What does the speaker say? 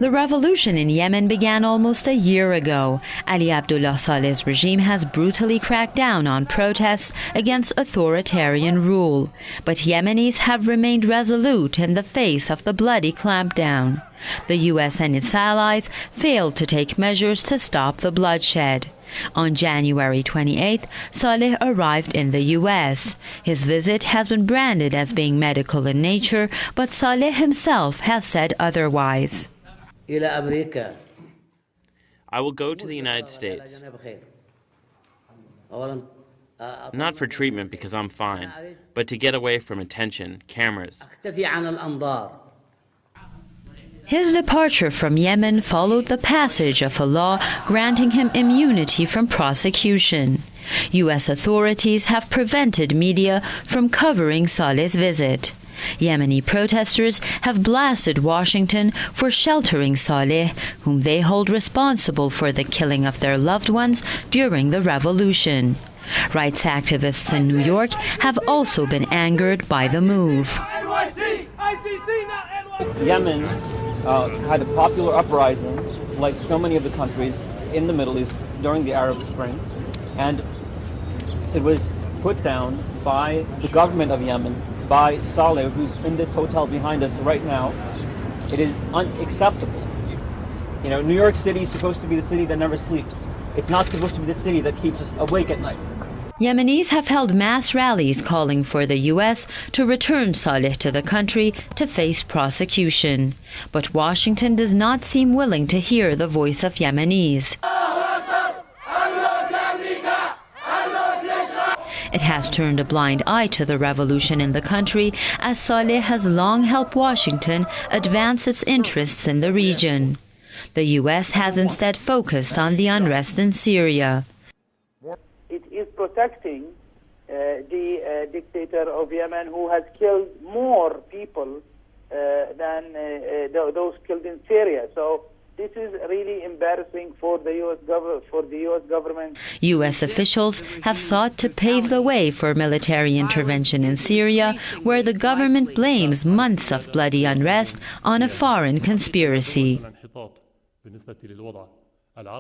The revolution in Yemen began almost a year ago. Ali Abdullah Saleh's regime has brutally cracked down on protests against authoritarian rule. But Yemenis have remained resolute in the face of the bloody clampdown. The U.S. and its allies failed to take measures to stop the bloodshed. On January 28th, Saleh arrived in the U.S. His visit has been branded as being medical in nature, but Saleh himself has said otherwise. I will go to the United States. Not for treatment because I'm fine, but to get away from attention, cameras. His departure from Yemen followed the passage of a law granting him immunity from prosecution. U.S. authorities have prevented media from covering Saleh's visit. Yemeni protesters have blasted Washington for sheltering Saleh, whom they hold responsible for the killing of their loved ones during the revolution. Rights activists in New York have also been angered by the move. Yemen had a popular uprising, like so many of the countries in the Middle East during the Arab Spring, and it was put down by the government of Yemen, by Saleh, who's in this hotel behind us right now. It is unacceptable. You know, New York City is supposed to be the city that never sleeps. It's not supposed to be the city that keeps us awake at night. Yemenis have held mass rallies calling for the U.S. to return Saleh to the country to face prosecution. But Washington does not seem willing to hear the voice of Yemenis. It has turned a blind eye to the revolution in the country, as Saleh has long helped Washington advance its interests in the region. The U.S. has instead focused on the unrest in Syria. It is protecting the dictator of Yemen, who has killed more people than those killed in Syria. So this is really embarrassing for the U.S. government. U.S. officials have sought to pave the way for military intervention in Syria, where the government blames months of bloody unrest on a foreign conspiracy.